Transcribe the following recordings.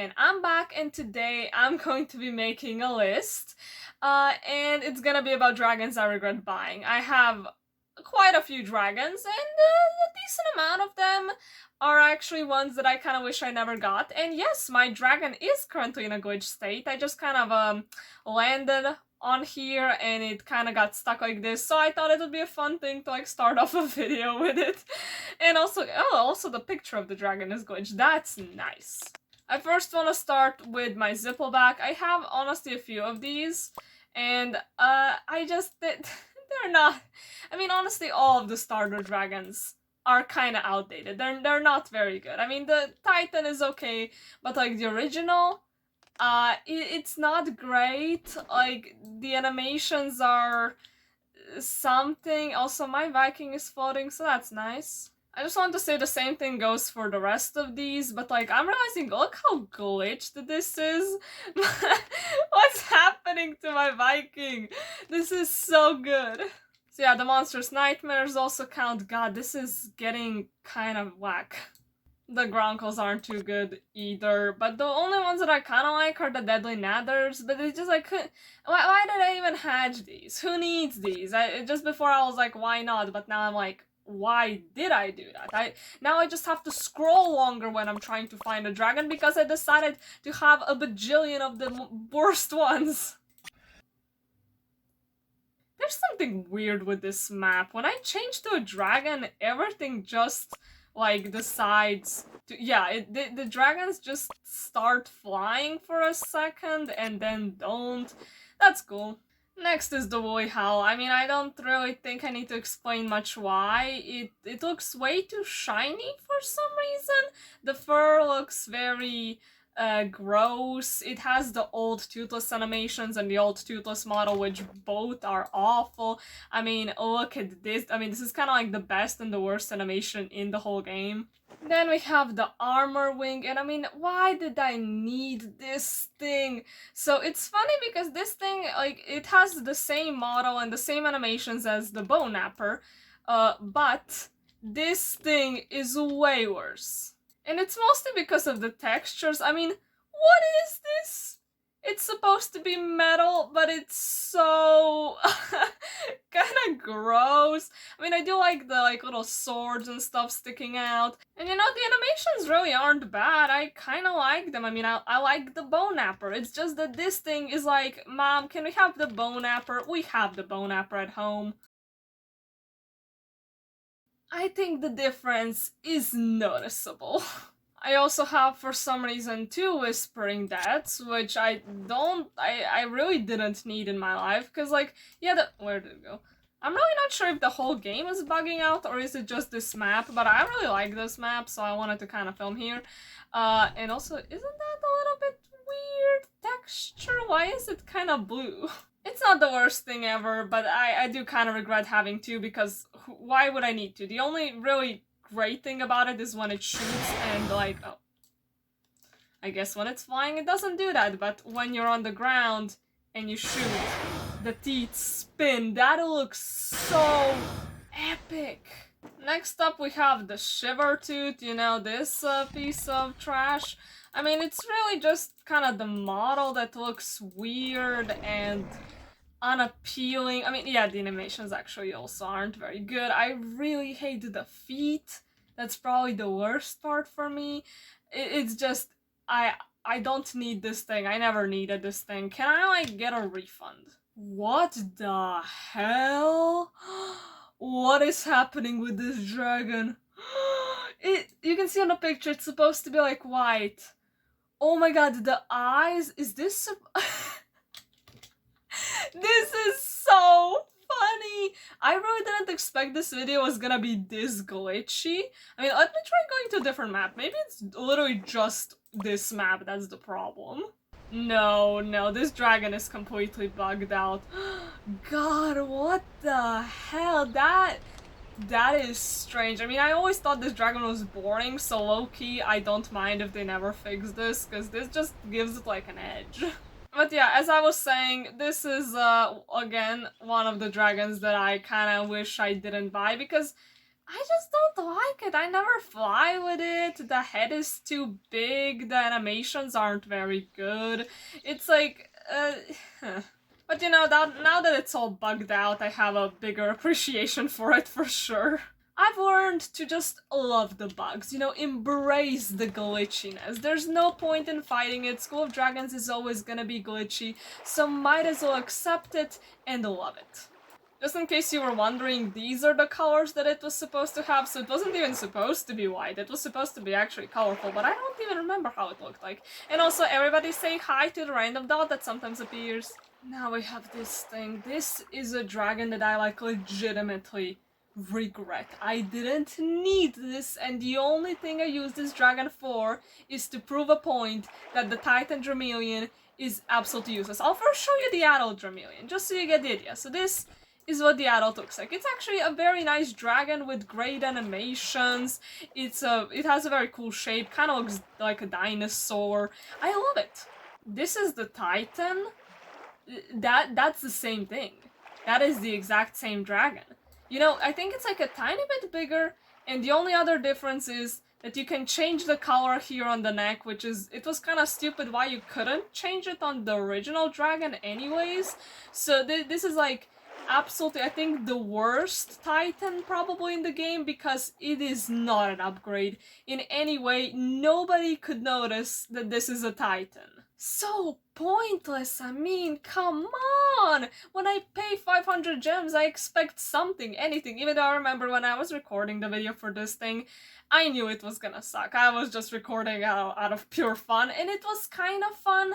and I'm back, and today I'm going to be making a list, and it's gonna be about dragons I regret buying. I have quite a few dragons, and a decent amount of them are actually ones that I kind of wish I never got. And yes, my dragon is currently in a glitch state. I just kind of landed on here and it kind of got stuck like this, so I thought it would be a fun thing to like start off a video with it. And also the picture of the dragon is glitched. That's nice. I first want to start with my Zippleback. I have honestly a few of these, and they're not. I mean, honestly, all of the starter dragons are kind of outdated. They're not very good. I mean, the Titan is okay, but like the original, it's not great. Like, the animations are something. Also, my Viking is floating, so that's nice. I just want to say the same thing goes for the rest of these, but like, I'm realizing, look how glitched this is. What's happening to my Viking? This is so good. So yeah, the Monstrous Nightmares also count. God, this is getting kind of whack. The Gronkles aren't too good either, but the only ones that I kind of like are the Deadly Nathers, but it's just like, why did I even hatch these? Who needs these? Just before I was like, why not? But now I'm like, why did I do that? Now I just have to scroll longer when I'm trying to find a dragon because I decided to have a bajillion of the worst ones. There's something weird with this map. When I change to a dragon, everything just like decides to, yeah, the dragons just start flying for a second and then don't. That's cool. Next is the Woolly Howl. I mean, I don't really think I need to explain much why. It looks way too shiny for some reason. The fur looks very gross. It has the old Toothless animations and the old Toothless model, which both are awful. I mean, look at this. I mean, this is kind of like the best and the worst animation in the whole game. Then we have the Armorwing, and I mean, why did I need this thing? So it's funny because this thing, like, it has the same model and the same animations as the Boneknapper, but this thing is way worse. And it's mostly because of the textures. I mean, what is this? It's supposed to be metal, but it's so kind of gross. I mean, I do like the little swords and stuff sticking out. And you know, the animations really aren't bad. I kind of like them. I mean, I like the Boneknapper. It's just that this thing is like, Mom, can we have the Boneknapper? We have the Boneknapper at home. I think the difference is noticeable. I also have, for some reason, 2 Whispering Deaths, which I really didn't need in my life, because, like, yeah, where did it go? I'm really not sure if the whole game is bugging out, or is it just this map, but I really like this map, so I wanted to kind of film here. And also, isn't that a little bit weird texture? Why is it kind of blue? It's not the worst thing ever, but I do kind of regret having 2, because why would I need to? The only really great thing about it is when it shoots and like, oh, I guess when it's flying it doesn't do that, but when you're on the ground and you shoot, the teeth spin. That looks so epic. Next up we have the Shivertooth, you know, this piece of trash. I mean, it's really just kind of the model that looks weird and unappealing. I mean, yeah, the animations actually also aren't very good. I really hate the feet. That's probably the worst part for me. It's just, I don't need this thing. I never needed this thing. Can I, like, get a refund? What the hell? What is happening with this dragon? You can see on the picture, it's supposed to be, like, white. Oh my god, the eyes? Is this... This is so funny! I really didn't expect this video was gonna be this glitchy. I mean, let me try going to a different map. Maybe it's literally just this map that's the problem. No, this dragon is completely bugged out. God, what the hell? That is strange. I mean, I always thought this dragon was boring, so low-key, I don't mind if they never fix this, because this just gives it like an edge. But yeah, as I was saying, this is, again, one of the dragons that I kind of wish I didn't buy, because I just don't like it. I never fly with it. The head is too big. The animations aren't very good. It's like, But you know, now that it's all bugged out, I have a bigger appreciation for it for sure. I've learned to just love the bugs, you know, embrace the glitchiness. There's no point in fighting it. School of Dragons is always gonna be glitchy, so might as well accept it and love it. Just in case you were wondering, these are the colors that it was supposed to have, so it wasn't even supposed to be white, it was supposed to be actually colorful, but I don't even remember how it looked like. And also, everybody say hi to the random dot that sometimes appears. Now we have this thing. This is a dragon that I, like, legitimately regret. I didn't need this, and the only thing I used this dragon for is to prove a point that the Titan Dramillion is absolutely useless. I'll first show you the adult Dramillion, just so you get the idea. So this is what the adult looks like. It's actually a very nice dragon with great animations. It has a very cool shape, kind of looks like a dinosaur. I love it. This is the Titan. That's the same thing. That is the exact same dragon. You know, I think it's like a tiny bit bigger, and the only other difference is that you can change the color here on the neck, which is, it was kind of stupid why you couldn't change it on the original dragon anyways. So this is like absolutely, I think, the worst Titan probably in the game, because it is not an upgrade in any way. Nobody could notice that this is a Titan. So pointless, I mean, come on! When I pay 500 gems, I expect something, anything. Even though I remember when I was recording the video for this thing, I knew it was gonna suck. I was just recording out of pure fun, and it was kind of fun,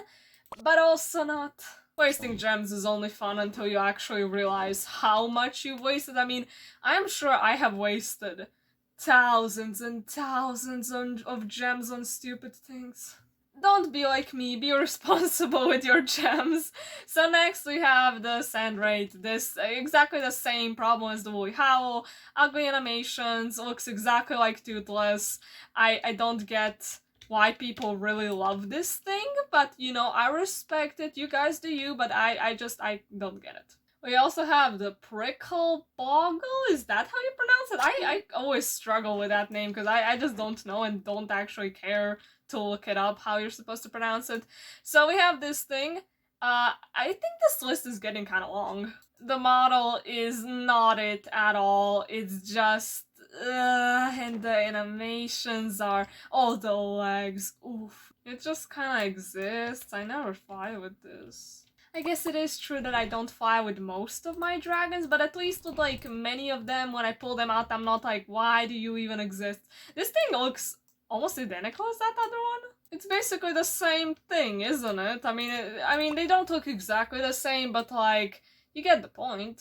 but also not. Wasting gems is only fun until you actually realize how much you've wasted. I mean, I'm sure I have wasted thousands and thousands of gems on stupid things. Don't be like me, be responsible with your gems. So next we have the Sandrate. This, exactly the same problem as the Woolly Howl. Ugly animations, looks exactly like Toothless. I don't get why people really love this thing, but you know, I respect it, you guys do you, but I don't get it. We also have the Prickle Boggle, is that how you pronounce it? I always struggle with that name, because I just don't know and don't actually care to look it up how you're supposed to pronounce it. So we have this thing. I think this list is getting kind of long. The model is not it at all, it's just and the animations are, oh, the legs, oof. It just kind of exists. I never fly with this. I guess it is true that I don't fly with most of my dragons, but at least with, like, many of them, when I pull them out, I'm not like, why do you even exist? This thing looks almost identical as that other one. It's basically the same thing, isn't it? I mean, they don't look exactly the same, but, like, you get the point.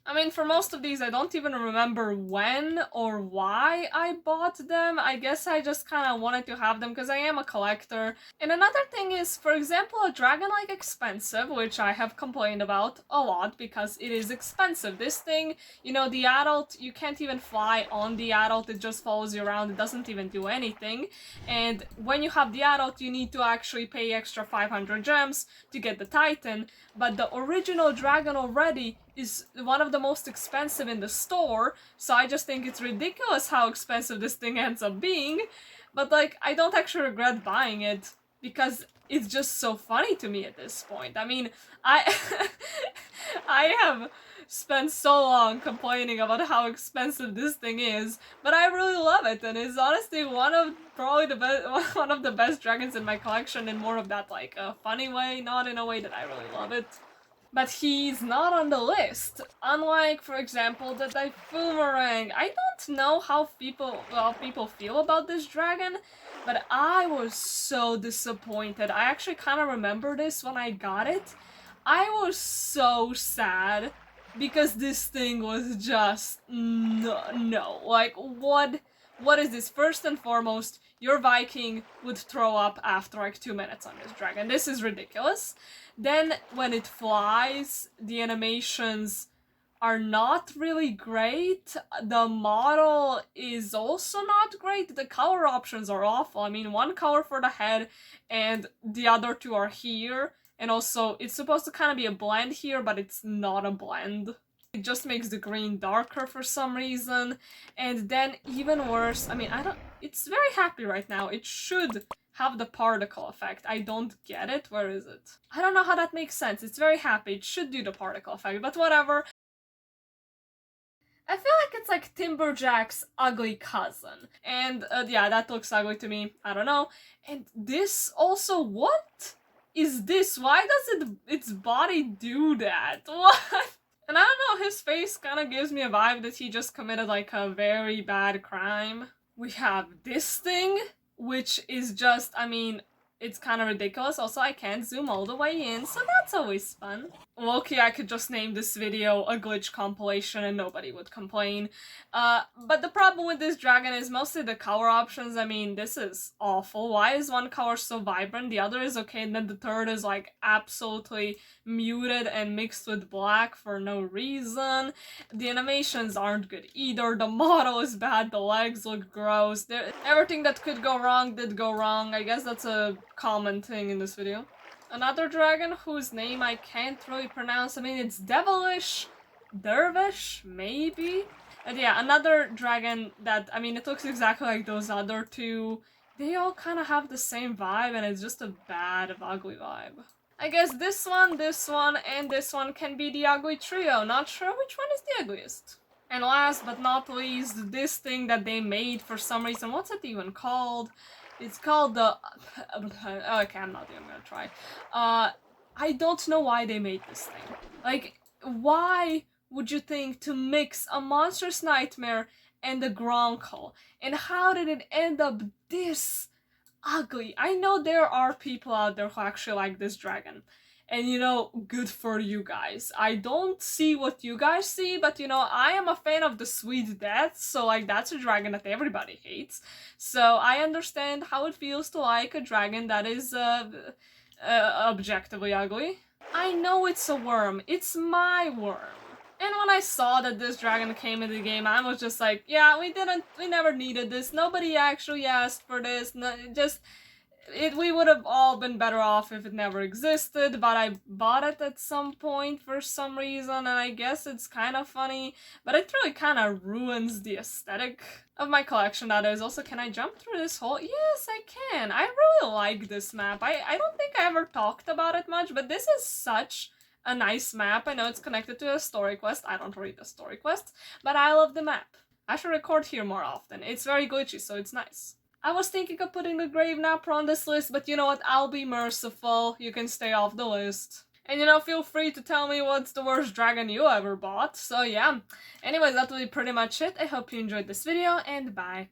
I mean, for most of these, I don't even remember when or why I bought them. I guess I just kind of wanted to have them because I am a collector. And another thing is, for example, a dragon like expensive, which I have complained about a lot because it is expensive. This thing, you know, the adult, you can't even fly on the adult, it just follows you around, it doesn't even do anything. And when you have the adult, you need to actually pay extra 500 gems to get the Titan, but the original dragon already is one of the most expensive in the store, so I just think it's ridiculous how expensive this thing ends up being. But, like, I don't actually regret buying it, because it's just so funny to me at this point. I mean, I have spent so long complaining about how expensive this thing is, but I really love it, and it's honestly one of the best dragons in my collection, in more of that, like, a funny way, not in a way that I really love it. But he's not on the list. Unlike, for example, the Boomerang. I don't know how people feel about this dragon, but I was so disappointed. I actually kind of remember this when I got it. I was so sad because this thing was just no. Like, what is this? First and foremost, your Viking would throw up after like 2 minutes on this dragon. This is ridiculous. Then when it flies, the animations are not really great. The model is also not great. The color options are awful. I mean, one color for the head and the other two are here. And also, it's supposed to kind of be a blend here, but it's not a blend. It just makes the green darker for some reason. And then even worse, I mean, it's very happy right now. It should have the particle effect. I don't get it. Where is it? I don't know how that makes sense. It's very happy. It should do the particle effect, but whatever. I feel like it's like Timberjack's ugly cousin. And yeah, that looks ugly to me. I don't know. And this also, what is this? Why does its body do that? What? And I don't know, his face kind of gives me a vibe that he just committed like a very bad crime. We have this thing, which is just, I mean, it's kind of ridiculous. Also, I can't zoom all the way in, so that's always fun. Low-key, I could just name this video a glitch compilation and nobody would complain. But the problem with this dragon is mostly the color options. I mean, this is awful. Why is one color so vibrant, the other is okay, and then the third is like absolutely muted and mixed with black for no reason? The animations aren't good either. The model is bad. The legs look gross. Everything that could go wrong did go wrong. I guess that's a common thing in this video. Another dragon whose name I can't really pronounce. I mean, it's Devilish, Dervish, maybe? And yeah, another dragon that, I mean, it looks exactly like those other two. They all kind of have the same vibe, and it's just a bad, ugly vibe. I guess this one, and this one can be the ugly trio. Not sure which one is the ugliest. And last but not least, this thing that they made for some reason. What's it even called? It's called the... Okay, I'm not even gonna try. I don't know why they made this thing. Like, why would you think to mix a Monstrous Nightmare and a Gronkle? And how did it end up this ugly? I know there are people out there who actually like this dragon. And you know, good for you guys. I don't see what you guys see, but you know, I am a fan of the Sweet Death, so like that's a dragon that everybody hates. So I understand how it feels to like a dragon that is objectively ugly. I know it's a worm. It's my worm. And when I saw that this dragon came into the game, I was just like, yeah, we never needed this. Nobody actually asked for this. No, we would have all been better off if it never existed, but I bought it at some point for some reason, and I guess it's kind of funny, but it really kind of ruins the aesthetic of my collection, that is. Also, can I jump through this hole? Yes, I can. I really like this map. I don't think I ever talked about it much, but this is such a nice map. I know it's connected to a story quest. I don't read the story quests, but I love the map. I should record here more often. It's very glitchy, so it's nice. I was thinking of putting the Boneknapper on this list, but you know what, I'll be merciful. You can stay off the list. And you know, feel free to tell me what's the worst dragon you ever bought. So yeah, anyways, that will be pretty much it. I hope you enjoyed this video, and bye.